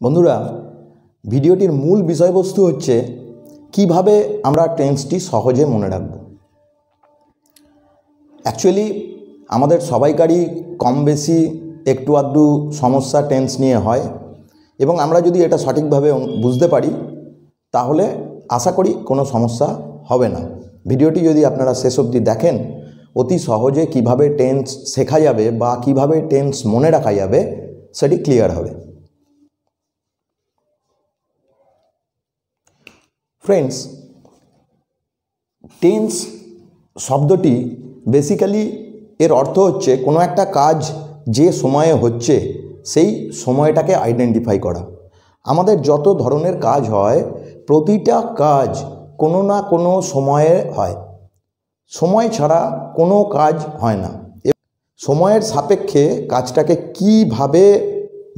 বন্ধুরা, ভিডিওটির মূল বিষয়বস্তু হচ্ছে কিভাবে আমরা টেন্সটি সহজে মনে রাখব। অ্যাকচুয়ালি আমাদের সবাইকারই কম বেশি একটু আধটু সমস্যা টেন্স নিয়ে হয় এবং আমরা যদি এটা সঠিকভাবে বুঝতে পারি তাহলে আশা করি কোনো সমস্যা হবে না। ভিডিওটি যদি আপনারা শেষ অবধি দেখেন অতি সহজে কিভাবে টেন্স শেখা যাবে বা কিভাবে টেন্স মনে রাখা যাবে সেটি ক্লিয়ার হবে। ফ্রেন্ডস, টেন্স শব্দটি বেসিক্যালি এর অর্থ হচ্ছে কোনো একটা কাজ যে সময়ে হচ্ছে সেই সময়টাকে আইডেন্টিফাই করা। আমাদের যত ধরনের কাজ হয় প্রতিটা কাজ কোনো না কোনো সময়ে হয়, সময় ছাড়া কোনো কাজ হয় না। সময়ের সাপেক্ষে কাজটাকে কিভাবে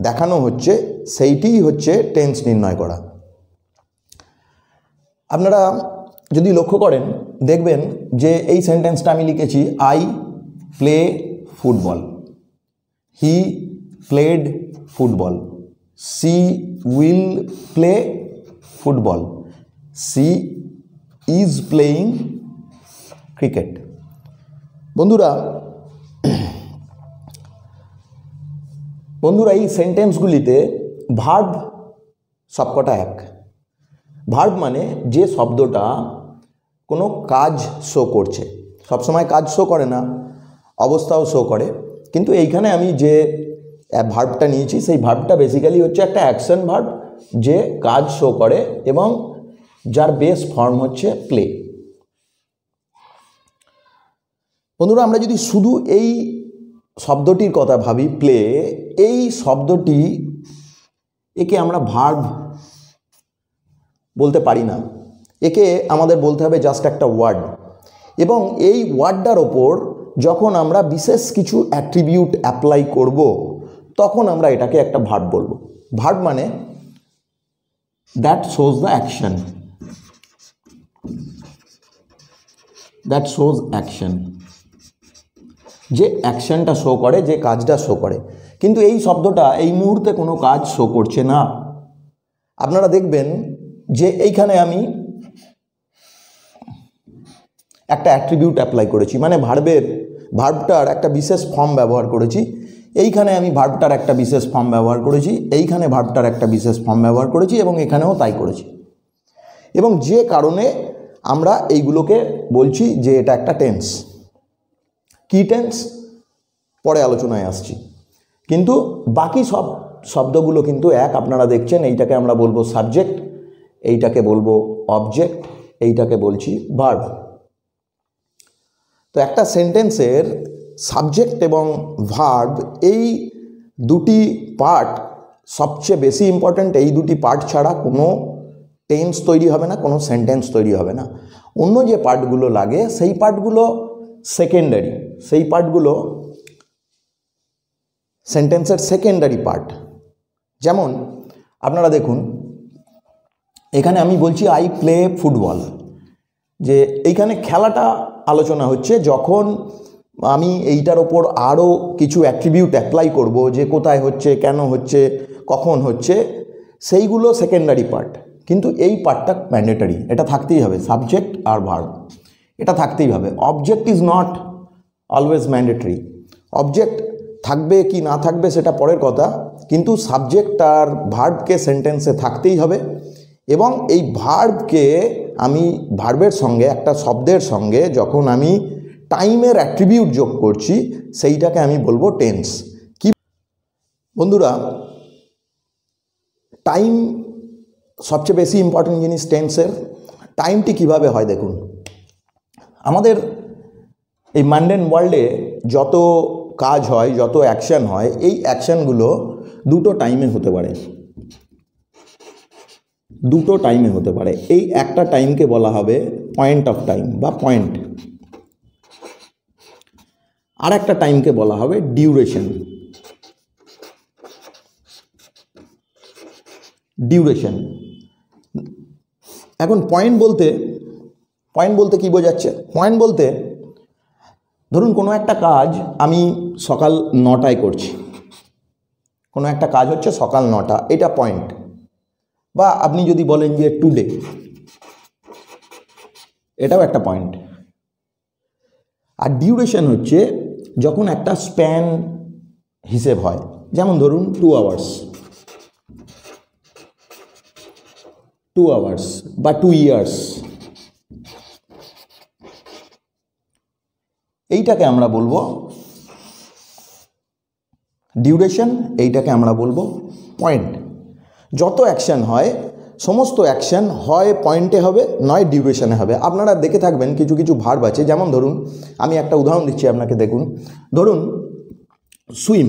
দেখানো হচ্ছে সেইটিই হচ্ছে টেন্স নির্ণয় করা। আপনারা যদি লক্ষ্য করেন দেখবেন যে এই সেন্টেন্সটা আমি লিখেছি, I play football, he played football, she will play football, she is playing cricket. বন্ধুরা এই সেন্টেন্সগুলিতে ভার্ব সবকটা এক। ভার্ব মানে যে শব্দটা কোনো কাজ শো করছে, সবসময় কাজ শো করে না, অবস্থাও শো করে, কিন্তু এইখানে আমি যে ভার্বটা নিয়েছি সেই ভার্বটা বেসিক্যালি হচ্ছে একটা অ্যাকশন ভার্ব যে কাজ শো করে এবং যার বেস ফর্ম হচ্ছে প্লে। বন্ধুরা, আমরা যদি শুধু এই শব্দটির কথা ভাবি, প্লে, এই শব্দটি একে আমরা ভার্ব বলতে পারি না, একে আমাদের বলতে হবে জাস্ট একটা ওয়ার্ড। এবং এই ওয়ার্ডটার ওপর যখন আমরা বিশেষ কিছু অ্যাট্রিবিউট অ্যাপ্লাই করব তখন আমরা এটাকে একটা ভার্ব বলবো। ভার্ব মানে that shows the action, that shows action, যে অ্যাকশনটা শো করে, যে কাজটা শো করে। কিন্তু এই শব্দটা এই মুহূর্তে কোনো কাজ শো করছে না। আপনারা দেখবেন যে এইখানে আমি একটা অ্যাট্রিবিউট অ্যাপ্লাই করেছি, মানে ভার্বটার একটা বিশেষ ফর্ম ব্যবহার করেছি। এইখানে আমি ভার্বটার একটা বিশেষ ফর্ম ব্যবহার করেছি, এইখানে ভার্বটার একটা বিশেষ ফর্ম ব্যবহার করেছি এবং এখানেও তাই করেছি। এবং যে কারণে আমরা এইগুলোকে বলছি যে এটা একটা টেন্স। কি টেন্স পরে আলোচনায় আসছি, কিন্তু বাকি সব শব্দগুলো কিন্তু এক। আপনারা দেখছেন এইটাকে আমরা বলবো সাবজেক্ট, এইটাকে বলবো অবজেক্ট, এইটাকে বলছি ভার্ব। তো একটা সেন্টেন্সের সাবজেক্ট এবং ভার্ব এই দুটি পার্ট সবচেয়ে বেশি ইম্পর্ট্যান্ট। এই দুটি পার্ট ছাড়া কোনো টেন্স তৈরি হবে না, কোনো সেন্টেন্স তৈরি হবে না। অন্য যে পার্টগুলো লাগে সেই পার্টগুলো সেকেন্ডারি, সেই পার্টগুলো সেন্টেন্সের সেকেন্ডারি পার্ট। যেমন আপনারা দেখুন, এখানে আমি বলছি আই প্লে ফুটবল, যে এইখানে খেলাটা আলোচনা হচ্ছে। যখন আমি এইটার ওপর আরও কিছু অ্যাট্রিবিউট অ্যাপ্লাই করব, যে কোথায় হচ্ছে, কেন হচ্ছে, কখন হচ্ছে, সেইগুলো সেকেন্ডারি পার্ট। কিন্তু এই পার্টটা ম্যান্ডেটরি, এটা থাকতেই হবে, সাবজেক্ট আর ভার্ব এটা থাকতেই হবে। Object is not always mandatory. Object থাকবে কি না থাকবে সেটা পরের কথা, কিন্তু সাবজেক্ট আর ভার্বকে সেন্টেন্সে থাকতেই হবে। এবং এই ভার্বকে আমি ভার্বের সঙ্গে একটা শব্দের সঙ্গে যখন আমি টাইমের অ্যাট্রিবিউট যোগ করছি সেইটাকে আমি বলবো টেন্স। কি বন্ধুরা, টাইম সবচেয়ে বেশি ইম্পর্টেন্ট জিনিস টেন্সের। টাইমটি কিভাবে হয় দেখুন, আমাদের এই মানডেন ওয়ার্ল্ডে যত কাজ হয়, যত অ্যাকশন হয়, এই অ্যাকশনগুলো দুটো টাইমে হতে পারে, দুটো টাইমে হতে পারে। এই একটা টাইমকে বলা হবে পয়েন্ট অফ টাইম বা পয়েন্ট, আর একটা টাইমকে বলা হবে ডিউরেশন। ডিউরেশন। এখন পয়েন্ট বলতে কি বোঝাচ্ছে? পয়েন্ট বলতে ধরুন কোনো একটা কাজ আমি সকাল 9টায় করছি, কোনো একটা কাজ হচ্ছে সকাল 9টা, এটা পয়েন্ট। বা আপনি যদি বলেন যে টুডে, এটাও একটা পয়েন্ট। আর ডিউরেশন হচ্ছে যখন একটা স্প্যান হিসেব হয়, যেমন ধরুন 2 আওয়ার্স, 2 আওয়ার্স বা 2 ইয়ার্স, এইটাকে আমরা বলবো ডিউরেশন, এইটাকে আমরা বলবো পয়েন্ট। যত অ্যাকশন হয় সমস্ত অ্যাকশন হয় পয়েন্টে হবে, নয় ডিউরেশনে হবে। আপনারা দেখে থাকবেন কিছু কিছু ভার্ব আছে, যেমন ধরুন আমি একটা উদাহরণ দিচ্ছি আপনাকে, দেখুন। ধরুন সুইম,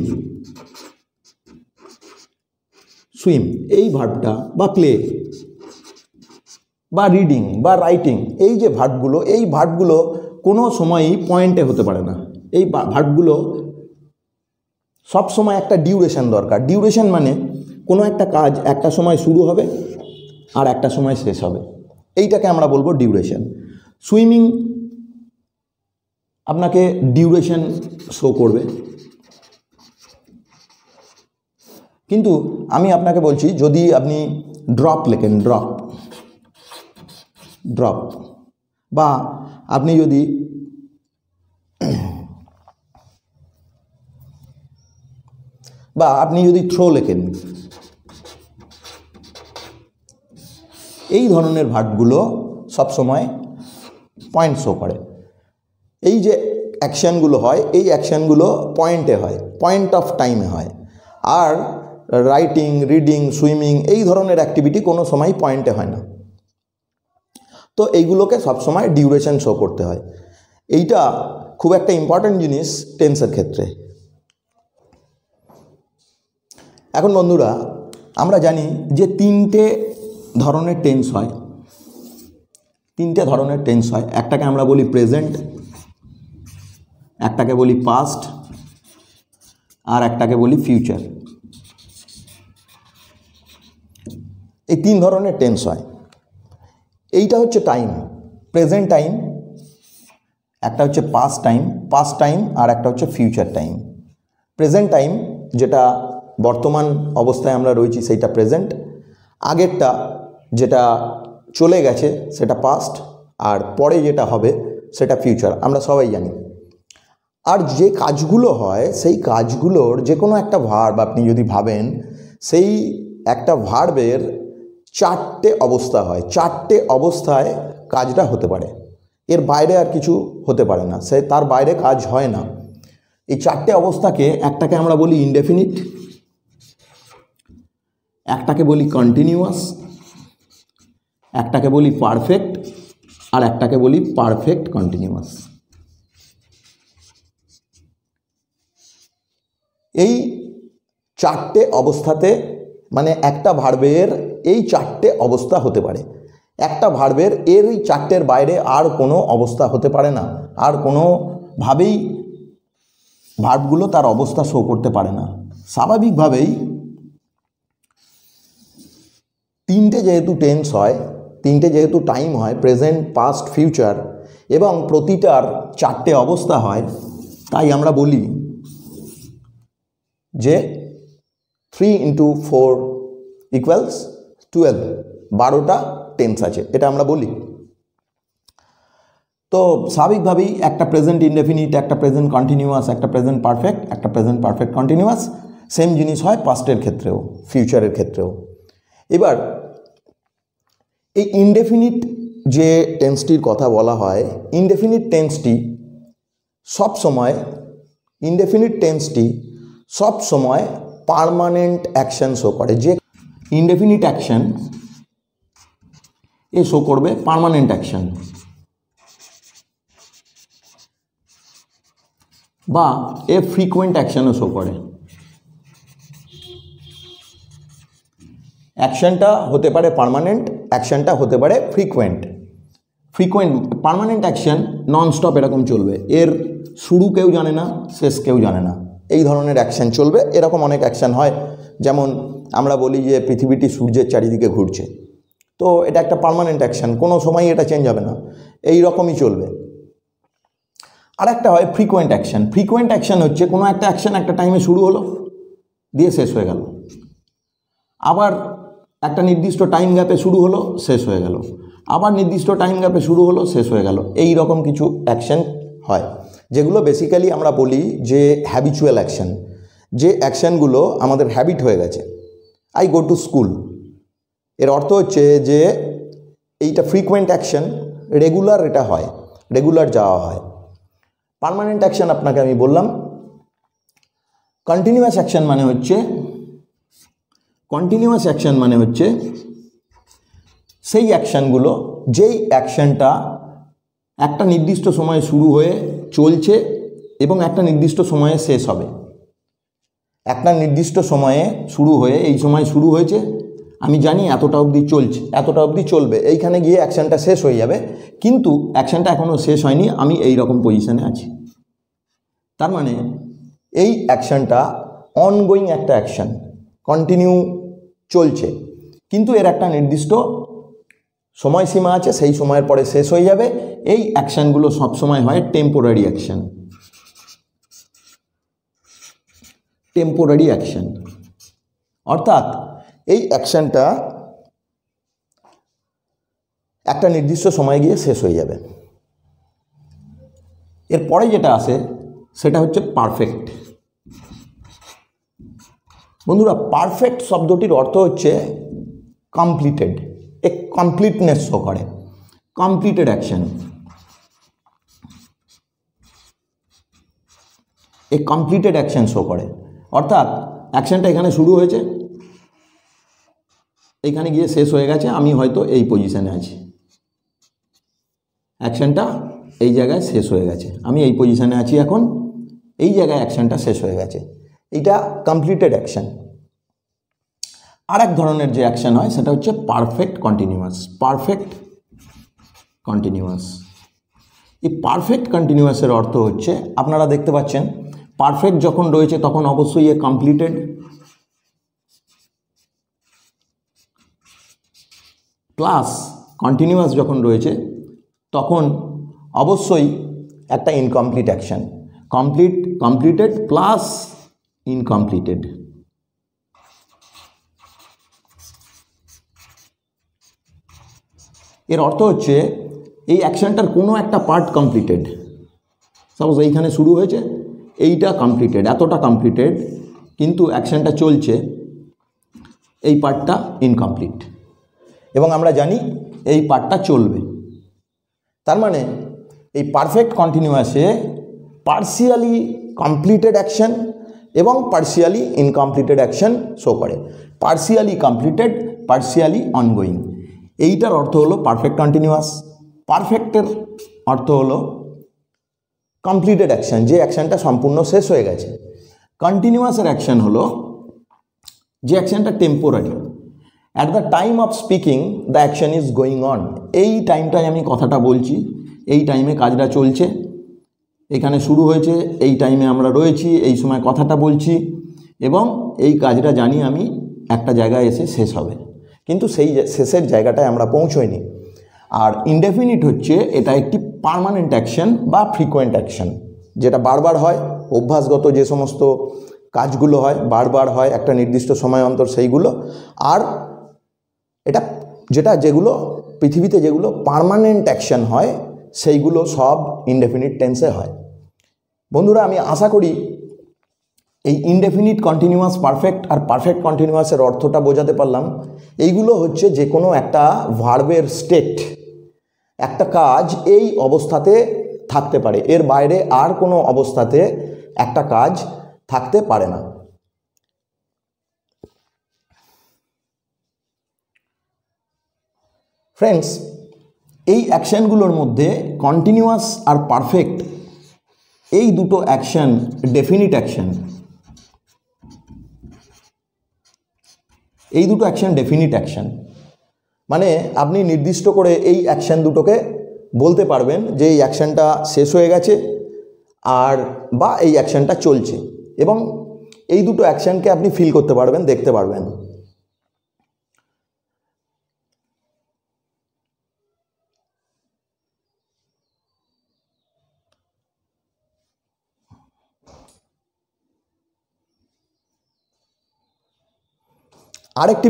সুইম এই ভার্বটা, বা প্লে, বা রিডিং, বা রাইটিং, এই যে ভার্বগুলো, এই ভার্বগুলো কোনো সময়ই পয়েন্টে হতে পারে না। এই ভার্বগুলো সব সময় একটা ডিউরেশন দরকার। ডিউরেশন মানে কোনো একটা কাজ একটা সময় শুরু হবে আর একটা সময় শেষ হবে, এইটাকে আমরা বলবো ডিউরেশন। সুইমিং আপনাকে ডিউরেশন শো করবে, কিন্তু আমি আপনাকে বলছি যদি আপনি ড্রপ লেখেন, ড্রপ, ড্রপ, বা আপনি যদি থ্রো লেখেন, এই ধরনের ভার্বগুলো সবসময় পয়েন্ট শো করে। এই যে অ্যাকশানগুলো হয়, এই অ্যাকশানগুলো পয়েন্টে হয়, পয়েন্ট অফ টাইমে হয়। আর রাইটিং, রিডিং, সুইমিং এই ধরনের অ্যাক্টিভিটি কোনো সময় পয়েন্টে হয় না। তো এইগুলোকে সবসময় ডিউরেশন শো করতে হয়। এইটা খুব একটা ইম্পর্ট্যান্ট জিনিস টেন্সের ক্ষেত্রে। এখন বন্ধুরা আমরা জানি যে 3টে ধরনের টেন্স হয়, 3টে ধরনের টেন্স হয়। একটাকে আমরা বলি প্রেজেন্ট, একটাকে বলি পাস্ট, আর একটাকে বলি ফিউচার। এই 3 ধরনের টেন্স হয়। এইটা হচ্ছে টাইম, প্রেজেন্ট টাইম, একটা হচ্ছে পাস্ট টাইম, আর একটা হচ্ছে ফিউচার টাইম। প্রেজেন্ট টাইম যেটা বর্তমান অবস্থায় আমরা রয়েছি সেইটা প্রেজেন্ট, আগেরটা যেটা চলে গেছে সেটা পাস্ট, আর পরে যেটা হবে সেটা ফিউচার, আমরা সবাই জানি। আর যে কাজগুলো হয় সেই কাজগুলোর যে কোনো একটা ভার্ব আপনি যদি ভাবেন, সেই একটা ভার্বের 4টে অবস্থা হয়, 4টে অবস্থায় কাজটা হতে পারে, এর বাইরে আর কিছু হতে পারে না, সে তার বাইরে কাজ হয় না। এই 4টে অবস্থাকে, একটাকে আমরা বলি ইনডেফিনিট, একটাকে বলি কন্টিনিউয়াস, একটাকে বলি পারফেক্ট, আর একটাকে বলি পারফেক্ট কন্টিনিউয়াস। এই 4টে অবস্থাতে, মানে একটা ভার্বের এই 4টে অবস্থা হতে পারে। একটা ভার্বের এর এই 4টের বাইরে আর কোনো অবস্থা হতে পারে না, আর কোনোভাবেই ভার্বগুলো তার অবস্থা শো করতে পারে না। স্বাভাবিকভাবেই 3টে যেহেতু টেন্স হয়, 3টে যেহেতু টাইম হয়, প্রেজেন্ট, পাস্ট, ফিউচার, এবং প্রতিটার 4টে অবস্থা হয়, তাই আমরা বলি যে 3 × 4 = 12, 12টা টেন্স আছে, এটা আমরা বলি। তো স্বাভাবিকভাবেই একটা প্রেজেন্ট ইনডেফিনিট, একটা প্রেজেন্ট কন্টিনিউয়াস, একটা প্রেজেন্ট পারফেক্ট, একটা প্রেজেন্ট পারফেক্ট কন্টিনিউয়াস। সেম জিনিস হয় পাস্টের ক্ষেত্রেও, ফিউচারের ক্ষেত্রেও। এবার এই ইনডেফিনিট যে টেন্সটির কথা বলা হয়, ইনডেফিনিট টেন্সটি সব সময় পার্মানেন্ট অ্যাকশন শো করে। যে ইনডেফিনিট অ্যাকশন এ শো করবে পার্মানেন্ট অ্যাকশন, বা এ ফ্রিকোয়েন্ট অ্যাকশনও শো করে। অ্যাকশনটা হতে পারে পার্মানেন্ট, অ্যাকশনটা হতে পারে frequent. Permanent action non stop এরকম চলবে, এর শুরু কেউ জানে না, শেষ কেউ জানে না, এই ধরনের অ্যাকশন চলবে। এরকম অনেক অ্যাকশন হয়, যেমন আমরা বলি যে পৃথিবীটি সূর্যের চারিদিকে ঘুরছে, তো এটা একটা পার্মানেন্ট অ্যাকশন, কোনো সময় এটা চেঞ্জ হবে না, এই রকমই চলবে। আর একটা হয় ফ্রিকোয়েন্ট অ্যাকশন। ফ্রিকোয়েন্ট অ্যাকশন হচ্ছে কোনো একটা অ্যাকশন একটা টাইমে শুরু হলো, দিয়ে শেষ হয়ে গেল, আবার একটা নির্দিষ্ট টাইম গ্যাপে শুরু হলো, শেষ হয়ে গেল, আবার নির্দিষ্ট টাইম গ্যাপে শুরু হলো, শেষ হয়ে গেল। এই রকম কিছু অ্যাকশন হয়, যেগুলো বেসিক্যালি আমরা বলি যে হ্যাবিচুয়াল অ্যাকশন, যে অ্যাকশনগুলো আমাদের হ্যাবিট হয়ে গেছে। আই গো টু স্কুল, এর অর্থ হচ্ছে যে এইটা ফ্রিকোয়েন্ট অ্যাকশন, রেগুলার এটা হয়, রেগুলার যাওয়া হয়। পার্মানেন্ট অ্যাকশন আপনাকে আমি বললাম। কন্টিনিউয়াস অ্যাকশন মানে হচ্ছে সেই অ্যাকশানগুলো, যেই অ্যাকশানটা একটা নির্দিষ্ট সময়ে শুরু হয়ে চলছে এবং একটা নির্দিষ্ট সময়ে শেষ হবে। একটা নির্দিষ্ট সময়ে শুরু হয়ে, এই সময় শুরু হয়েছে, আমি জানি এতটা অবধি চলছে, এতটা অবধি চলবে, এইখানে গিয়ে অ্যাকশানটা শেষ হয়ে যাবে, কিন্তু অ্যাকশানটা এখনও শেষ হয়নি, আমি এই রকম পজিশানে আছি। তার মানে এই অ্যাকশানটা অনগোয়িং একটা অ্যাকশান, কন্টিনিউ চলছে, কিন্তু এর একটা নির্দিষ্ট সময়সীমা আছে, সেই সময়ের পরে শেষ হয়ে যাবে। এই অ্যাকশানগুলো সবসময় হয় টেম্পোরারি অ্যাকশান। টেম্পোরারি অ্যাকশান অর্থাৎ এই অ্যাকশানটা একটা নির্দিষ্ট সময়ে গিয়ে শেষ হয়ে যাবে। এরপরে যেটা আসে সেটা হচ্ছে পারফেক্ট। বন্ধুরা, পারফেক্ট শব্দটির অর্থ হচ্ছে কমপ্লিটেড, এক কমপ্লিটনেস শো করে, কমপ্লিটেড অ্যাকশন, এই কমপ্লিটেড অ্যাকশন শো করে। অর্থাৎ অ্যাকশনটা এখানে শুরু হয়েছে, এখানে গিয়ে শেষ হয়ে গেছে, আমি হয়তো এই পজিশানে আছি, অ্যাকশনটা এই জায়গায় শেষ হয়ে গেছে, আমি এই পজিশানে আছি এখন, এই জায়গায় অ্যাকশনটা শেষ হয়ে গেছে, এটা কমপ্লিটেড অ্যাকশন। আর এক ধরনের যে অ্যাকশন হয় সেটা হচ্ছে পারফেক্ট কন্টিনিউয়াস। পারফেক্ট কন্টিনিউয়াস, এই পারফেক্ট কন্টিনিউয়াসের অর্থ হচ্ছে, আপনারা দেখতে পাচ্ছেন পারফেক্ট যখন রয়েছে তখন অবশ্যই এ কমপ্লিটেড, প্লাস কন্টিনিউয়াস যখন রয়েছে তখন অবশ্যই একটা incomplete action, completed plus incompleted. এর অর্থ হচ্ছে এই অ্যাকশনটার কোনো একটা পার্ট কমপ্লিটেড, সাপোজ এইখানে শুরু হয়েছে, এইটা কমপ্লিটেড, এতটা কমপ্লিটেড, কিন্তু অ্যাকশনটা চলছে, এই পার্টটা ইনকমপ্লিট, এবং আমরা জানি এই পার্টটা চলবে। তার মানে এই পারফেক্ট কন্টিনিউয়াসে পার্সিয়ালি কমপ্লিটেড অ্যাকশন এবং পার্সিয়ালি ইনকমপ্লিটেড অ্যাকশন শো করে। পার্সিয়ালি কমপ্লিটেড, পার্সিয়ালি অনগোয়িং, এইটার অর্থ হলো পারফেক্ট কন্টিনিউয়াস। পারফেক্টের অর্থ হলো কমপ্লিটেড অ্যাকশন, যে অ্যাকশনটা সম্পূর্ণ শেষ হয়ে গেছে। কন্টিনিউয়াসের অ্যাকশন হলো যে অ্যাকশনটা temporary, at the time of speaking the action is going on. এই টাইমটায় আমি কথাটা বলছি, এই টাইমে কাজটা চলছে, এখানে শুরু হয়েছে, এই টাইমে আমরা রয়েছি, এই সময় কথাটা বলছি, এবং এই কাজটা জানি আমি একটা জায়গায় এসে শেষ হবে, কিন্তু সেই শেষের জায়গাটায় আমরা পৌঁছইনি। আর ইনডেফিনিট হচ্ছে এটা একটি পার্মানেন্ট অ্যাকশন বা ফ্রিকোয়েন্ট অ্যাকশন, যেটা বারবার হয়, অভ্যাসগত যে সমস্ত কাজগুলো হয় বারবার হয় একটা নির্দিষ্ট সময় অন্তর সেইগুলো। আর এটা যেগুলো পৃথিবীতে যেগুলো পার্মানেন্ট অ্যাকশন হয় সেইগুলো সব ইনডেফিনিট টেন্সে হয়। বন্ধুরা, আমি আশা করি এই ইনডেফিনিট কন্টিনিউয়াস, পারফেক্ট আর পারফেক্ট কন্টিনিউয়াসের অর্থটা বোঝাতে পারলাম। এইগুলো হচ্ছে যে কোনো একটা ভার্বের স্টেট, একটা কাজ এই অবস্থাতে থাকতে পারে, এর বাইরে আর কোনো অবস্থাতে একটা কাজ থাকতে পারে না। ফ্রেন্ডস, এই অ্যাকশানগুলোর মধ্যে কন্টিনিউয়াস আর পারফেক্ট, এই দুটো অ্যাকশান ডেফিনিট অ্যাকশান, এই দুটো অ্যাকশান ডেফিনিট অ্যাকশান। মানে আপনি নির্দিষ্ট করে এই অ্যাকশান দুটোকে বলতে পারবেন যে এই অ্যাকশানটা শেষ হয়ে গেছে আর বা এই অ্যাকশানটা চলছে, এবং এই দুটো অ্যাকশানকে আপনি ফিল করতে পারবেন, দেখতে পারবেন। আরেকটি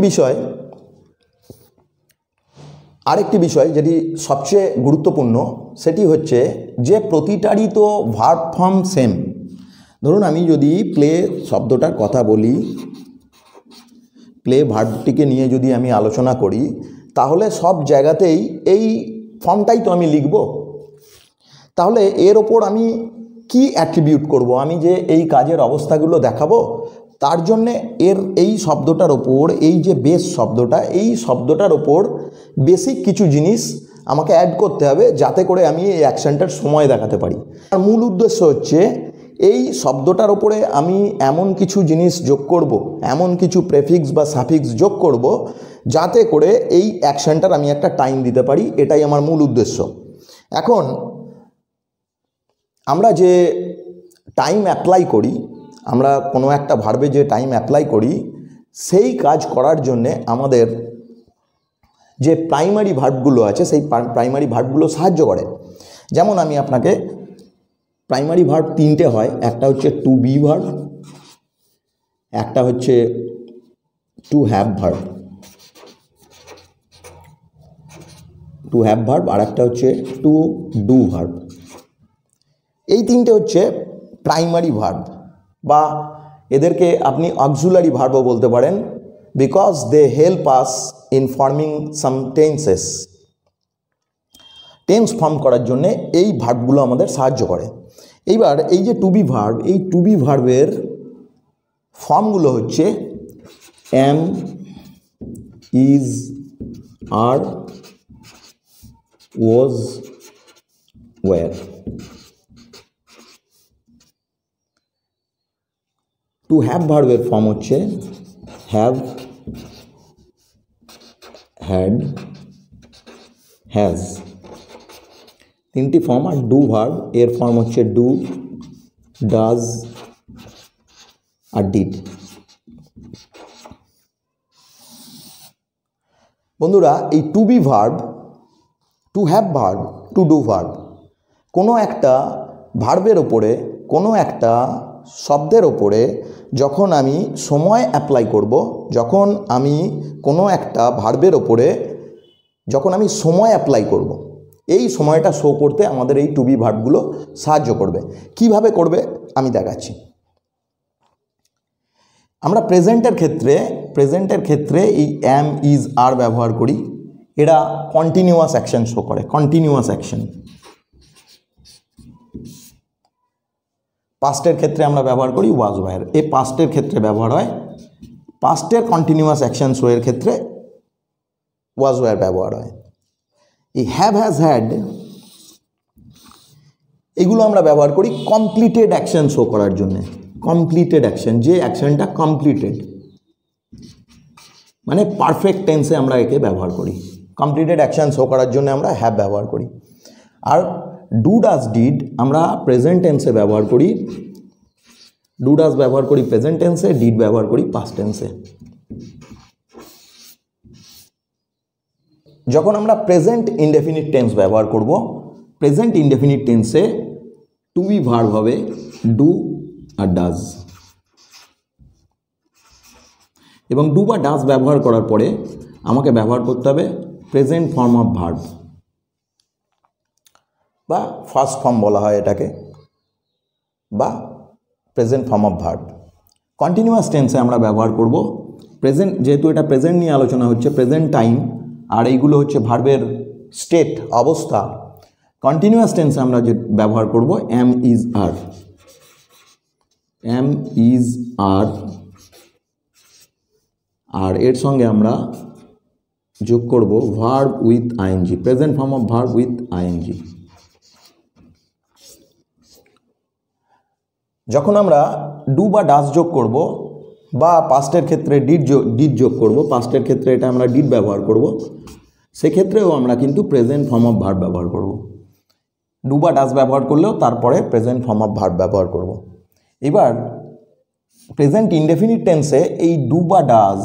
বিষয় যেটি সবচেয়ে গুরুত্বপূর্ণ সেটি হচ্ছে যে প্রতিটারই তো ভার্ব ফর্ম সেম। ধরুন আমি যদি প্লে শব্দটার কথা বলি, প্লে ভার্বটিকে নিয়ে যদি আমি আলোচনা করি, তাহলে সব জায়গাতেই এই ফর্মটাই তো আমি লিখব। তাহলে এর ওপর আমি কি অ্যাট্রিবিউট করব? আমি যে এই কাজের অবস্থাগুলো দেখাবো, তার জন্যে এই শব্দটার ওপর, এই যে বেস শব্দটা, এই শব্দটার ওপর বেসিক কিছু জিনিস আমাকে অ্যাড করতে হবে, যাতে করে আমি এই অ্যাকশনটার সময় দেখাতে পারি। আর মূল উদ্দেশ্য হচ্ছে এই শব্দটার ওপরে আমি এমন কিছু জিনিস যোগ করব, এমন কিছু প্রেফিক্স বা সাফিক্স যোগ করব, যাতে করে এই অ্যাকশনটার আমি একটা টাইম দিতে পারি। এটাই আমার মূল উদ্দেশ্য। এখন আমরা যে টাইম অ্যাপ্লাই করি, আমরা কোনো একটা ভার্বে যে টাইম অ্যাপ্লাই করি, সেই কাজ করার জন্যে আমাদের যে প্রাইমারি ভার্বগুলো আছে, সেই প্রাইমারি ভার্বগুলো সাহায্য করে। যেমন আমি আপনাকে প্রাইমারি ভার্ব তিনটে হয়, একটা হচ্ছে টু বি ভার্ব, একটা হচ্ছে টু হ্যাভ ভার্ব, আর একটা হচ্ছে টু ডু ভার্ব। এই তিনটে হচ্ছে প্রাইমারি ভার্ব, বা এদেরকে আপনি অক্সিলারি ভার্বও বলতে পারেন, because they help us in forming some tenses. Tense form করার জন্যে এই ভার্বগুলো আমাদের সাহায্য করে। এইবার এই যে টু বি ভার্ব, এই টু বি ভার্বের ফর্মগুলো হচ্ছে am, is, are, was, were. To have ভার্বের ফর্ম হচ্ছে হ্যাভ, হ্যাড, হ্যাজ। তিনটি ফর্ম। আর ডু ভার্ব এর ফর্ম হচ্ছে ডু, ডাজ আর ডিড। বন্ধুরা, এই to be verb, to have verb, to do verb, কোনো একটা ভার্বের ওপরে, কোনো একটা শব্দের ওপরে যখন আমি সময় অ্যাপ্লাই করব, যখন আমি কোনো একটা ভার্বের ওপরে যখন আমি সময় অ্যাপ্লাই করব, এই সময়টা শো করতে আমাদের এই টু বি ভার্বগুলো সাহায্য করবে। কিভাবে করবে আমি দেখাচ্ছি। আমরা প্রেজেন্টের ক্ষেত্রে এই এম, ইজ, আর ব্যবহার করি। এরা কন্টিনিউয়াস অ্যাকশন শো করে, কন্টিনিউয়াস অ্যাকশন। পাস্টের ক্ষেত্রে আমরা ব্যবহার করি ওয়াজ, ওয়্যার। এই পাস্টের ক্ষেত্রে ব্যবহার হয়, পাস্টের কন্টিনিউয়াস অ্যাকশন শো এর ক্ষেত্রে ওয়াজ, ওয়্যার ব্যবহার হয়। এই হ্যাভ, হ্যাজ, হ্যাড, এগুলো আমরা ব্যবহার করি কমপ্লিটেড অ্যাকশন শো করার জন্য। কমপ্লিটেড অ্যাকশন, যে অ্যাকশনটা কমপ্লিটেড, মানে পারফেক্ট টেন্সে আমরা একে ব্যবহার করি। কমপ্লিটেড অ্যাকশন শো করার জন্য আমরা হ্যাভ ব্যবহার করি। আর ডু, ডাজ, ডিড আমরা প্রেজেন্ট টেন্সে ব্যবহার করি। ডু, ডাজ ব্যবহার করি প্রেজেন্ট টেন্সে, ডিড ব্যবহার করি পাস্ট টেন্সে। যখন আমরা প্রেজেন্ট ইনডেফিনিট টেন্স ব্যবহার করব, প্রেজেন্ট ইনডেফিনিট টেন্সে টু বি ভার্ব হবে ডু আর ডাজ, এবং ডু বা ডাজ ব্যবহার করার পরে আমাকে ব্যবহার করতে হবে প্রেজেন্ট ফর্ম অফ ভার্ব, বা ফার্স্ট ফর্ম বলা হয় এটাকে, বা present form of verb. Continuous টেন্সে আমরা ব্যবহার করব প্রেজেন্ট, যেহেতু এটা প্রেজেন্ট নিয়ে আলোচনা হচ্ছে, প্রেজেন্ট টাইম, আর এইগুলো হচ্ছে ভার্বের স্টেট, অবস্থা। কন্টিনিউয়াস টেন্সে আমরা যে ব্যবহার করব am, is, are. Am, is, are, আর এর সঙ্গে আমরা যোগ করব verb with ING, present form of verb with ING. যখন আমরা ডু বা ডাজ যোগ করব, বা পাস্টের ক্ষেত্রে ডিড যোগ করব, পাস্টের ক্ষেত্রে এটা আমরা ডিড ব্যবহার করব, সেক্ষেত্রেও আমরা কিন্তু প্রেজেন্ট ফর্ম অফ ভার্ব ব্যবহার করব। ডু বা ডাজ ব্যবহার করলেও তারপরে প্রেজেন্ট ফর্ম অফ ভার্ব ব্যবহার করব। এবার প্রেজেন্ট ইনডেফিনিট টেন্সে এই ডু বা ডাজ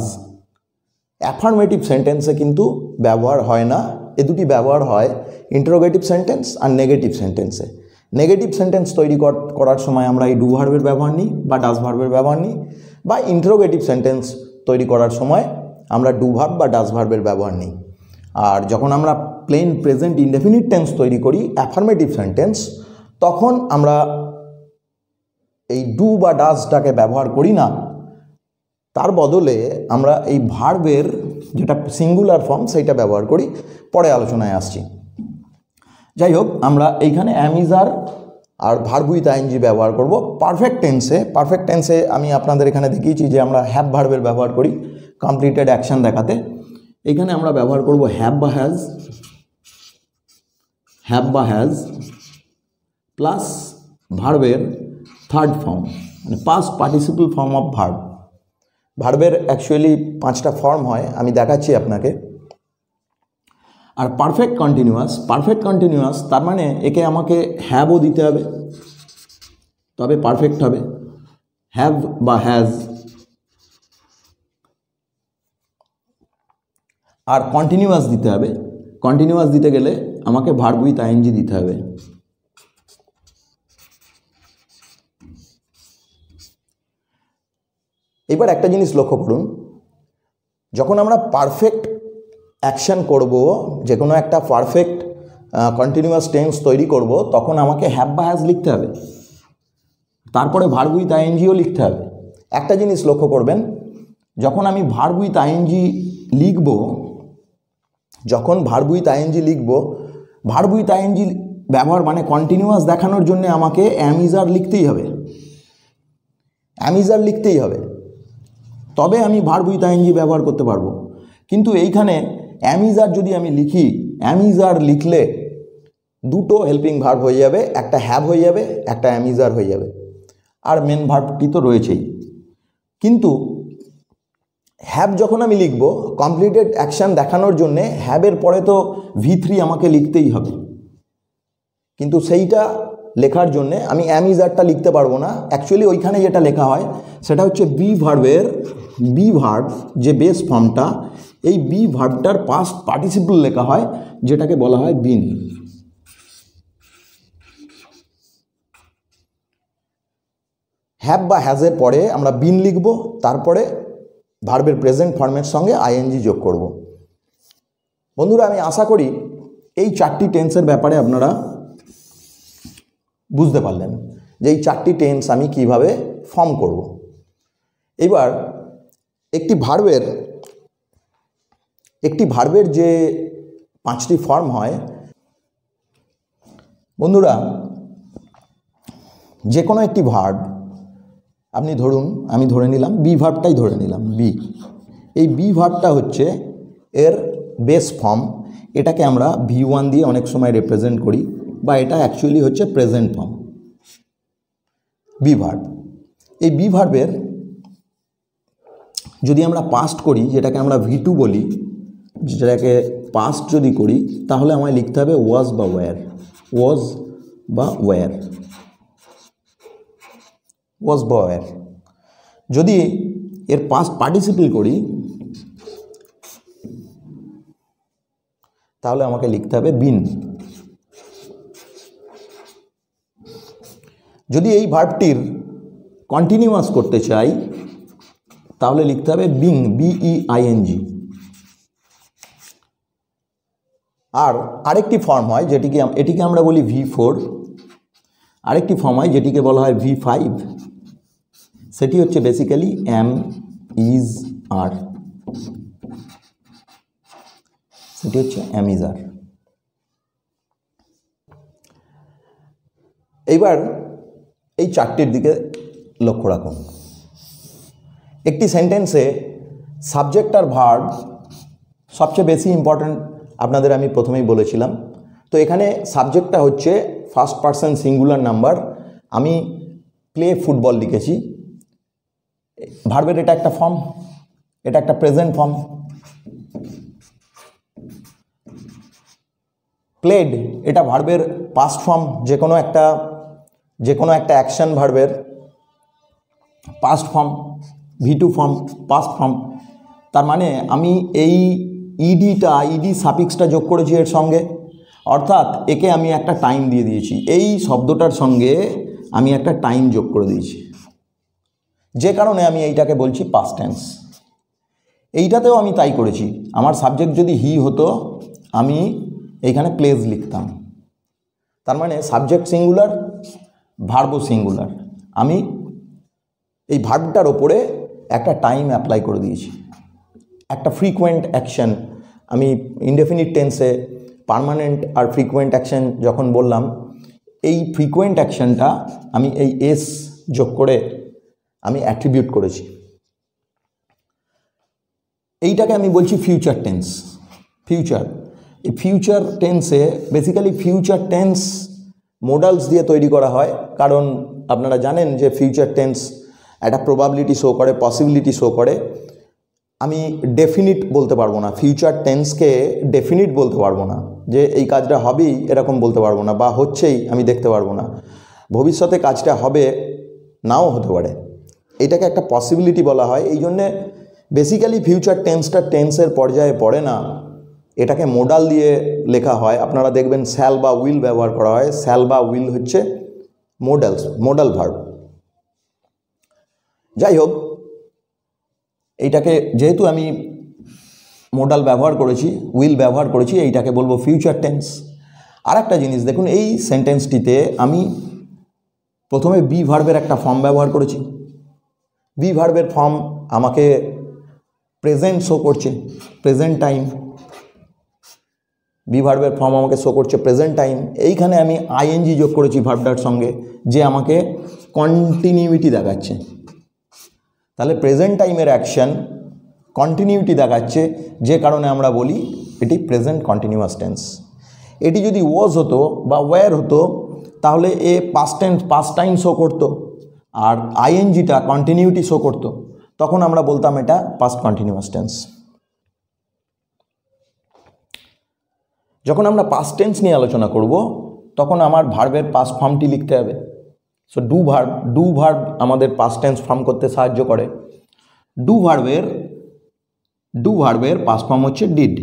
অ্যাফার্মেটিভ সেন্টেন্সে কিন্তু ব্যবহার হয় না। এ দুটি ব্যবহার হয় ইন্টারোগেটিভ সেন্টেন্স আর নেগেটিভ সেন্টেন্সে। নেগেটিভ সেন্টেন্স তৈরি করার সময় আমরা এই ডু ভার্বের ব্যবহার নিই বা ডাজ ভার্বের ব্যবহার নিই, বা ইন্টারোগেটিভ সেন্টেন্স তৈরি করার সময় আমরা ডু ভার্ব বা ডাজ ভার্বের ব্যবহার নেই। আর যখন আমরা প্লেন প্রেজেন্ট ইনডেফিনিট টেন্স তৈরি করি অ্যাফার্মেটিভ সেন্টেন্স, তখন আমরা এই ডু বা ডাজটাকে ব্যবহার করি না, তার বদলে আমরা এই ভার্বের যেটা সিঙ্গুলার ফর্ম সেইটা ব্যবহার করি। পরে আলোচনায় আসছি। যাই হোক, আমরা এইখানে অ্যামিজার আর ভার্ব উইথ আইএনজি ব্যবহার করব পারফেক্ট টেন্সে। পারফেক্ট টেন্সে আমি আপনাদের এখানে দেখিয়েছি যে আমরা হ্যাভ ভার্বের ব্যবহার করি কমপ্লিটেড অ্যাকশন দেখাতে। এইখানে আমরা ব্যবহার করব হ্যাভ বা হ্যাজ প্লাস ভার্বের থার্ড ফর্ম, মানে past participle form of verb. ভার্বের অ্যাকচুয়ালি 5টা ফর্ম হয়, আমি দেখাচ্ছি আপনাকে। আর পারফেক্ট কন্টিনিউয়াস তার মানে একে আমাকে হ্যাভও দিতে হবে, তবে পারফেক্ট হবে। হ্যাভ বা হ্যাজ। আর কন্টিনিউয়াস দিতে হবে। কন্টিনিউয়াস দিতে গেলে আমাকে ভার্ব উইথ আইএনজি দিতে হবে। এবার একটা জিনিস লক্ষ্য করুন, যখন আমরা পারফেক্ট অ্যাকশন করব, যে কোনো একটা পারফেক্ট কন্টিনিউয়াস টেন্স তৈরি করব, তখন আমাকে হ্যাভ বা হ্যাজ লিখতে হবে, তারপরে ভার্ব উইথ আইএনজিও লিখতে হবে। একটা জিনিস লক্ষ্য করবেন, যখন আমি ভার্ব উইথ আইএনজি লিখব, ভার্ব উইথ আইএনজি ব্যবহার মানে কন্টিনিউয়াস দেখানোর জন্য আমাকে অ্যামিজার লিখতেই হবে, তবে আমি ভার্ব উইথ আইএনজি ব্যবহার করতে পারবো। কিন্তু এইখানে অ্যামিজার যদি আমি লিখি, অ্যামিজার লিখলে দুটো হেল্পিং ভার্ব হয়ে যাবে, একটা হ্যাভ হয়ে যাবে, একটা অ্যামিজার হয়ে যাবে, আর মেন ভার্বটি তো রয়েছেই। কিন্তু হ্যাভ যখন আমি লিখব কমপ্লিটেড অ্যাকশন দেখানোর জন্যে, হ্যাভের পরে তো V3 আমাকে লিখতেই হবে, কিন্তু সেইটা লেখার জন্যে আমি অ্যামিজারটা লিখতে পারবো না। অ্যাকচুয়ালি ওইখানে যেটা লেখা হয় সেটা হচ্ছে বি ভার্ব যে বেস ফর্মটা, এই বি ভার্বটার পাস্ট পার্টিসিপল লেখা হয়, যেটাকে বলা হয় বিন। হ্যাভ বা হ্যাজের পরে আমরা বিন লিখব, তারপরে ভার্বের প্রেজেন্ট ফর্মের সঙ্গে আইএনজি যোগ করব। বন্ধুরা, আমি আশা করি এই 4টি টেন্সের ব্যাপারে আপনারা বুঝতে পারলেন যে এই 4টি টেন্স আমি কিভাবে ফর্ম করব। এবার একটি ভার্বের যে 5টি ফর্ম হয়, বন্ধুরা, যে কোনো একটি ভার্ব আপনি ধরুন, আমি ধরে নিলাম বি ভার্বটাই ধরে নিলাম বি। এই বি ভার্বটা হচ্ছে এর বেস ফর্ম, এটাকে আমরা V1 দিয়ে অনেক সময় রিপ্রেজেন্ট করি, বা এটা অ্যাকচুয়ালি হচ্ছে প্রেজেন্ট ফর্ম বি ভার্ব। এই বি ভার্বের যদি আমরা পাস্ট করি, যেটাকে আমরা V2 বলি, যেটাকে পাস্ট যদি করি, তাহলে আমায় লিখতে হবে ওয়াজ বা ওয়্যার। যদি এর পাস্ট পার্টিসিপল করি, তাহলে আমাকে লিখতে হবে বিন। যদি এই ভার্বটির কন্টিনিউয়াস করতে চাই, তাহলে লিখতে হবে বিং, BEING। আর আরেকটি ফর্ম হয় এটিকে আমরা বলি V4, আরেকটি ফর্ম হয় যেটিকে বলা হয় V5, সেটি হচ্ছে বেসিক্যালি am, is, are, সেটি হচ্ছে am, is, are। এইবার এই 4টির দিকে লক্ষ্য রাখুন। একটি সেন্টেন্সে সাবজেক্ট আর ভার্ব সবচেয়ে বেশি ইম্পর্ট্যান্ট, আপনাদের আমি প্রথমেই বলেছিলাম। তো এখানে সাবজেক্টটা হচ্ছে ফার্স্ট পারসন সিঙ্গুলার নাম্বার, আমি প্লে ফুটবল লিখেছি। ভার্বের এটা একটা ফর্ম, এটা একটা প্রেজেন্ট ফর্ম। প্লেড এটা ভার্বের পাস্ট ফর্ম, যে কোনো একটা অ্যাকশন ভার্বের past form, V2 form, past form. তার মানে আমি এই ইডি সাফিক্সটা যোগ করেছি এর সঙ্গে, অর্থাৎ একে আমি একটা টাইম দিয়ে দিয়েছি। এই শব্দটার সঙ্গে আমি একটা টাইম যোগ করে দিয়েছি, যে কারণে আমি এইটাকে বলছি পাস্ট টেন্স। এইটাতেও আমি তাই করেছি। আমার সাবজেক্ট যদি হি হতো আমি এইখানে প্লেজ লিখতাম। তার মানে সাবজেক্ট সিঙ্গুলার, ভার্বও সিঙ্গুলার। আমি এই ভার্বটার ওপরে একটা টাইম অ্যাপ্লাই করে দিয়েছি, একটা ফ্রিকোয়েন্ট অ্যাকশন। আমি ইনডেফিনিট টেন্সে পার্মানেন্ট আর ফ্রিকোয়েন্ট অ্যাকশন যখন বললাম, এই ফ্রিকোয়েন্ট অ্যাকশনটা আমি এই এস যোগ করে আমি অ্যাট্রিবিউট করেছি। এইটাকে আমি বলছি ফিউচার টেন্স। ফিউচার, এই ফিউচার টেন্সে বেসিক্যালি ফিউচার টেন্স মোডালস দিয়ে তৈরি করা হয়, কারণ আপনারা জানেন যে ফিউচার টেন্স একটা প্রবাবিলিটি শো করে, পসিবিলিটি শো করে। আমি ডেফিনিট বলতে পারবো না, ফিউচার টেন্সকে ডেফিনিট বলতে পারবো না, যে এই কাজটা হবেই এরকম বলতে পারবো না, বা হচ্ছেই আমি দেখতে পারবো না। ভবিষ্যতে কাজটা হবে, নাও হতে পারে, এটাকে একটা পসিবিলিটি বলা হয়। এই জন্যে বেসিক্যালি ফিউচার টেন্সটা টেন্সের পর্যায়ে পড়ে না, এটাকে মোডাল দিয়ে লেখা হয়। আপনারা দেখবেন শ্যাল বা উইল ব্যবহার করা হয়। শ্যাল বা উইল হচ্ছে মোডাল ভার্ব। যাই হোক, এইটাকে যেহেতু আমি মোডাল ব্যবহার করেছি, উইল ব্যবহার করেছি, এইটাকে বলবো ফিউচার টেন্স। আর একটা জিনিস দেখুন, এই সেন্টেন্সটিতে আমি প্রথমে বি ভার্বের একটা ফর্ম ব্যবহার করেছি। বি ভার্বের ফর্ম আমাকে প্রেজেন্ট শো করছে, প্রেজেন্ট টাইম। বি ভার্বের ফর্ম আমাকে শো করছে প্রেজেন্ট টাইম। এইখানে আমি আইএনজি যোগ করেছি ভার্বটার সঙ্গে, যে আমাকে কন্টিনিউইটি দেখাচ্ছে। তাহলে প্রেজেন্ট টাইমের অ্যাকশন কন্টিনিউইটি দেখাচ্ছে, যে কারণে আমরা বলি এটি প্রেজেন্ট কন্টিনিউয়াস টেন্স। এটি যদি ওয়াজ হতো বা ওয়্যার হতো তাহলে এ past tense, past time show করতো, আর আইএনজিটা কন্টিনিউইটি শো করতো, তখন আমরা বলতাম এটা পাস্ট কন্টিনিউয়াস টেন্স। যখন আমরা পাস্ট টেন্স নিয়ে আলোচনা করব তখন আমার ভার্বের পাস্ট ফর্মটি লিখতে হবে। সো ডু ভার্ব আমাদের পাস্ট টেন্স ফর্ম করতে সাহায্য করে। ডু ভার্বের পাস্ট ফর্ম হচ্ছে ডিড।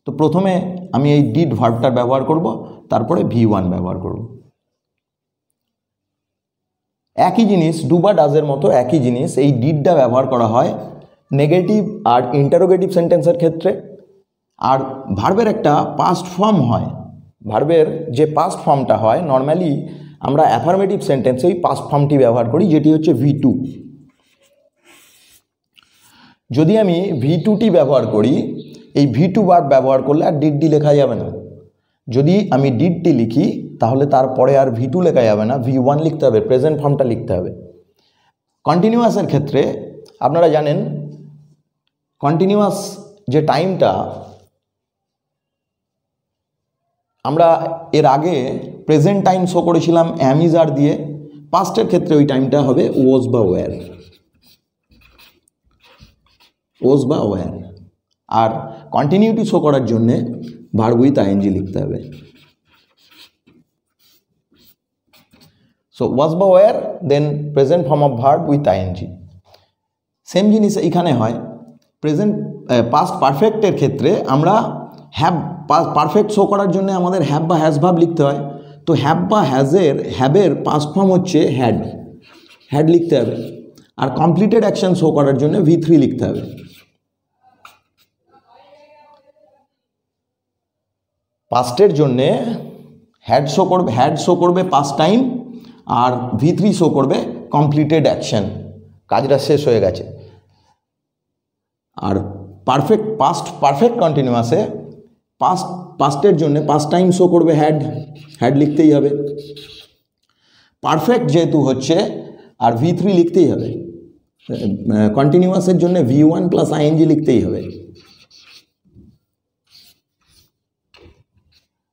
তো প্রথমে আমি এই ডিড ভার্বটার ব্যবহার করব, তারপরে V1 ব্যবহার করব। একই জিনিস, ডু বা ডাজের মতো একই জিনিস, এই ডিডটা ব্যবহার করা হয় নেগেটিভ আর ইন্টারোগেটিভ সেন্টেন্সের ক্ষেত্রে। আর ভার্বের একটা পাস্ট ফর্ম হয়, ভার্বের যে পাস্ট ফর্মটা হয় নর্মালি আমরা অ্যাফার্মেটিভ সেন্টেন্সে এই পাস্ট ফর্মটি ব্যবহার করি, যেটি হচ্ছে V2। যদি আমি V2টি ব্যবহার করি, এই V2 ভার্ব ব্যবহার করলে আর ডিডটি লেখা যাবে না। যদি আমি ডিডটি লিখি তাহলে তারপরে আর V2 লেখা যাবে না, V1 লিখতে হবে, প্রেজেন্ট ফর্মটা লিখতে হবে। কন্টিনিউয়াসের ক্ষেত্রে আপনারা জানেন কন্টিনিউয়াস যে টাইমটা, আমরা এর আগে প্রেজেন্ট টাইম শো করেছিলাম অ্যাম ইজ আর দিয়ে। পাস্টের ক্ষেত্রে ওই টাইমটা হবে ওয়াজ বা ওয়্যার, ওয়াজ বা ওয়্যার। আর কন্টিনিউটি শো করার জন্যে ভার্ব উইথ আইএনজি লিখতে হবে। সো ওয়াজ বা were, then present form of verb with ING. Same জিনিস এইখানে হয়। প্রেজেন্ট পাস্ট পারফেক্টের ক্ষেত্রে আমরা হ্যাভ, পারফেক্ট শো করার জন্য আমাদের হ্যাভ বা হ্যাজ ভার্ব লিখতে হয়। তো হ্যাভ বা হ্যাভের পাস্ট ফর্ম হচ্ছে হ্যাড লিখতে হবে। আর কমপ্লিটেড অ্যাকশন শো করার জন্য V3 লিখতে হবে। পাস্টের জন্যে হ্যাড শো করবে পাস্ট টাইম, আর V3 শো করবে কমপ্লিটেড অ্যাকশন, কাজটা শেষ হয়ে গেছে। আর পারফেক্ট কন্টিনিউয়াসে পাস্টের জন্য পাস্ট টাইম শো করবে হ্যাড লিখতেই হবে। পারফেক্ট যেহেতু হচ্ছে আর V3 লিখতেই হবে। কন্টিনিউয়াসের জন্য V1 প্লাস আইএনজি লিখতেই হবে।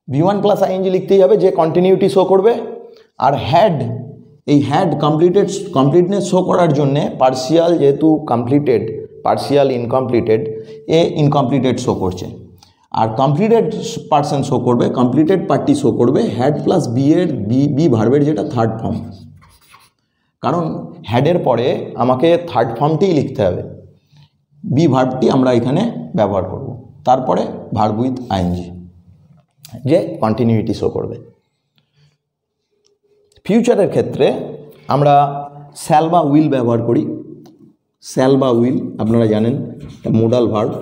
V1 প্লাস আইএনজি লিখতেই হবে, যে কন্টিনিউটি শো করবে। আর এই হ্যাড কমপ্লিটনেস শো করার জন্যে পার্সিয়াল যেহেতু completed, partial incompleted, incompleted show করছে। আর কমপ্লিটেড পার্সন শো করবে, কমপ্লিটেড পার্টি শো করবে হ্যাড প্লাস বি ভার্বের যেটা থার্ড ফর্ম। কারণ হ্যাডের পরে আমাকে থার্ড ফর্মটিই লিখতে হবে। বি ভার্বটি আমরা এখানে ব্যবহার করব, তারপরে ভার্ব উইথ আইএনজি, যে কন্টিনিউটি শো করবে। ফিউচারের ক্ষেত্রে আমরা শ্যাল বা উইল ব্যবহার করি। শ্যাল বা উইল আপনারা জানেন মোডাল ভার্ব,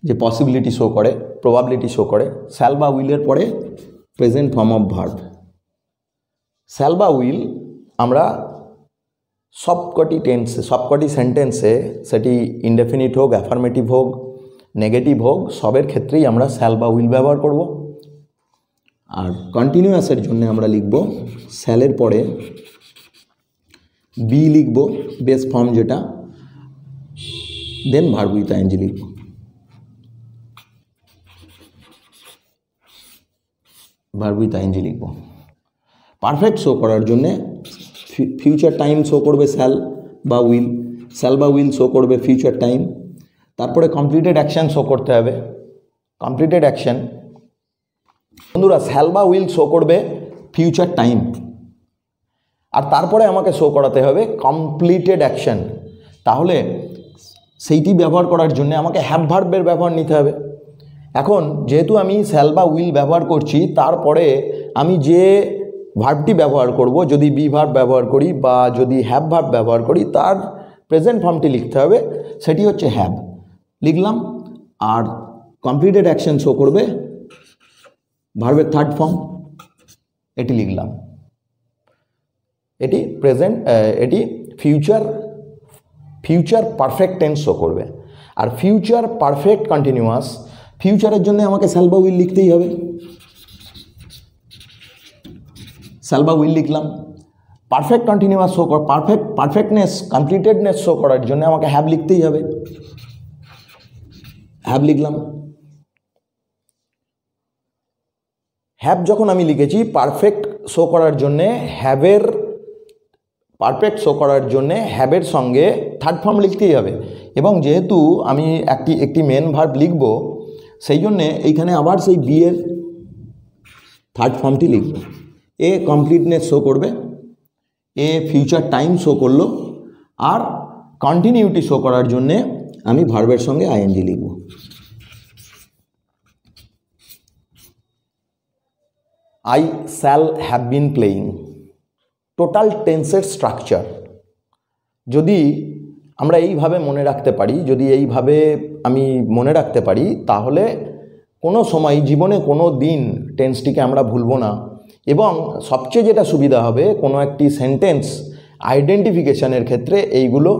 যে পসিবিলিটি শো করে, প্রবাবিলিটি শো করে। শ্যাল বা উইলের পরে present form of verb. Shall বা উইল আমরা সবকটি টেন্সে, সবকটি সেন্টেন্সে, সেটি ইনডেফিনিট হোক, অ্যাফার্মেটিভ হোক, নেগেটিভ হোক, সবের ক্ষেত্রেই আমরা শ্যাল বা উইল ব্যবহার করব। আর কন্টিনিউয়াসের জন্য আমরা লিখব শ্যালের পরে বি লিখব, বেস ফর্ম যেটা, দেন ভার্ব উইথ আইএনজি লিখব। ভার্ব উইথ আইএনজি লিখব। পারফেক্ট শো করার জন্যে ফিউচার টাইম শো করবে শ্যাল বা উইল, শ্যাল বা উইল শো করবে ফিউচার টাইম। তারপরে কমপ্লিটেড অ্যাকশান শো করতে হবে, কমপ্লিটেড অ্যাকশান। বন্ধুরা শ্যাল বা উইল শো করবে ফিউচার টাইম, আর তারপরে আমাকে শো করাতে হবে কমপ্লিটেড অ্যাকশান। তাহলে সেইটি ব্যবহার করার জন্য আমাকে হ্যাভ ভার্বের ব্যবহার নিতে হবে। এখন যেহেতু আমি শ্যাল বা উইল ব্যবহার করছি, তারপরে আমি যে ভার্বটি ব্যবহার করব, যদি বি ভার্ব ব্যবহার করি বা যদি হ্যাভ ভার্ব ব্যবহার করি, তার প্রেজেন্ট ফর্মটি লিখতে হবে, সেটি হচ্ছে হ্যাভ। লিখলাম। আর কমপ্লিটেড অ্যাকশন শো করবে ভার্বের থার্ড ফর্ম, এটি লিখলাম। এটি প্রেজেন্ট, এটি ফিউচার পারফেক্ট টেন্স শো করবে। আর ফিউচার পারফেক্ট কন্টিনিউয়াস, ফিউচারের জন্য আমাকে শ্যাল বা উইল লিখতেই হবে। শ্যাল বা উইল লিখলাম। পারফেক্ট কন্টিনিউয়াস শো কর, পারফেক্টনেস, কমপ্লিটেডনেস শো করার জন্য আমাকে হ্যাভ লিখতেই হবে। হ্যাভ লিখলাম। হ্যাভ যখন আমি লিখেছি, পারফেক্ট শো করার জন্যে হ্যাভের, পারফেক্ট শো করার জন্যে হ্যাভের সঙ্গে থার্ড ফর্ম লিখতেই হবে। এবং যেহেতু আমি একটি মেন ভার্ব লিখব, সেই জন্যে এইখানে আবার সেই বি এর থার্ড ফর্মটি লিখব। এ কমপ্লিটনেস শো করবে, এ ফিউচার টাইম শো করলো, আর কন্টিনিউটি শো করার জন্যে আমি ভার্বের সঙ্গে আইএনজি লিখব। I shall have been playing, total টেন্সের স্ট্রাকচার যদি আমরা এইভাবে মনে রাখতে পারি, যদি এইভাবে আমি মনে রাখতে পারি, তাহলে কোনো সময় জীবনে কোনো দিন টেন্সটিকে আমরা ভুলব না। এবং সবচেয়ে যেটা সুবিধা হবে, কোনো একটি সেন্টেন্স আইডেন্টিফিকেশনের ক্ষেত্রে এইগুলো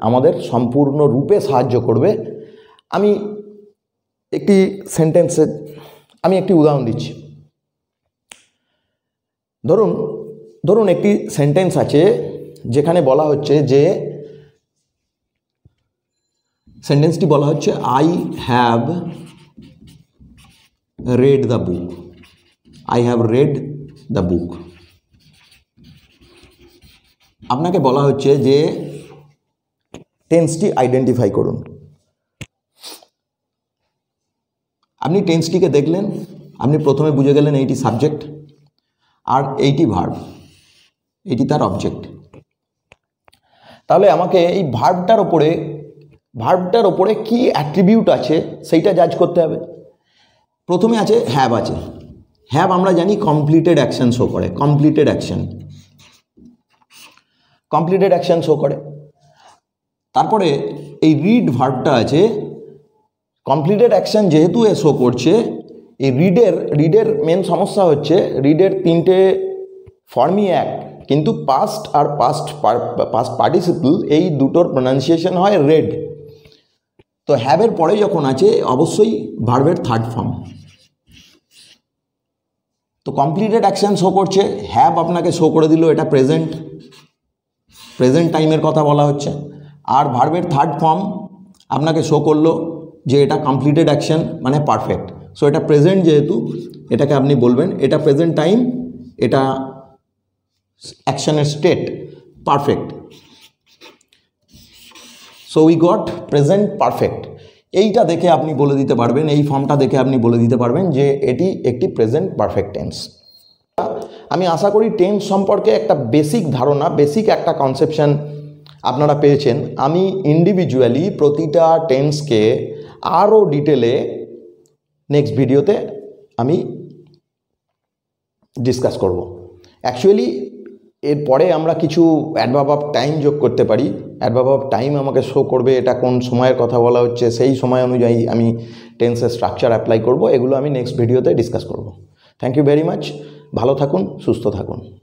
আমাদের সম্পূর্ণরূপে সাহায্য করবে। আমি একটি সেন্টেন্সের একটি উদাহরণ দিচ্ছি। ধরুন একটি সেন্টেন্স আছে যেখানে বলা হচ্ছে যে, সেন্টেন্সটি বলা হচ্ছে I have read the book, I have read the book. আপনাকে বলা হচ্ছে যে টেন্সটি আইডেন্টিফাই করুন। আপনি টেন্সটিকে দেখলেন, আপনি প্রথমে বুঝে গেলেন এইটি সাবজেক্ট আর এইটি ভার্ব, এটি তার অবজেক্ট। তাহলে আমাকে এই ভার্বটার ওপরে কি অ্যাট্রিবিউট আছে সেইটা জাজ করতে হবে। প্রথমে আছে হ্যাভ আছে। হ্যাভ আমরা জানি কমপ্লিটেড অ্যাকশন শো করে, কমপ্লিটেড অ্যাকশন শো করে। তারপরে এই রিড ভার্বটা আছে। কমপ্লিটেড অ্যাকশন যেহেতু এ শো করছে, এই রিডের মেন সমস্যা হচ্ছে রিডের তিনটে ফর্মই এক, কিন্তু পাস্ট আর পাস্ট পার্টিসিপল এই দুটোর প্রনাউন্সিয়েশন হয় রেড। তো হ্যাভের পরে যখন আছে অবশ্যই ভার্বের থার্ড ফর্ম। তো কমপ্লিটেড অ্যাকশন শো করছে, হ্যাভ আপনাকে শো করে দিল এটা প্রেজেন্ট টাইমের কথা বলা হচ্ছে। আর ভার্বের থার্ড ফর্ম আপনাকে শো করলো যে এটা কমপ্লিটেড অ্যাকশন মানে পারফেক্ট। সো এটা প্রেজেন্ট, যেহেতু এটাকে আপনি বলবেন এটা প্রেজেন্ট টাইম, এটা অ্যাকশনের state perfect. So we got present perfect. এইটা দেখে আপনি বলে দিতে পারবেন, এই ফর্মটা দেখে আপনি বলে দিতে পারবেন যে এটি একটি প্রেজেন্ট পারফেক্ট টেন্স। আমি আশা করি টেন্স সম্পর্কে একটা বেসিক ধারণা, বেসিক একটা কনসেপশন আপনারা পেয়েছেন। আমি ইন্ডিভিজুয়ালি প্রতিটা টেন্সকে আরও ডিটেলে নেক্সট ভিডিওতে আমি ডিসকাস করব। অ্যাকচুয়ালি এরপরে আমরা কিছু অ্যাডভার্ব অফ টাইম যোগ করতে পারি। অ্যাডভার্ব অফ টাইম আমাকে শো করবে এটা কোন সময়ের কথা বলা হচ্ছে, সেই সময় অনুযায়ী আমি টেন্সের স্ট্রাকচার অ্যাপ্লাই করব। এগুলো আমি নেক্সট ভিডিওতে ডিসকাস করব। Thank you very much. ভালো থাকুন, সুস্থ থাকুন।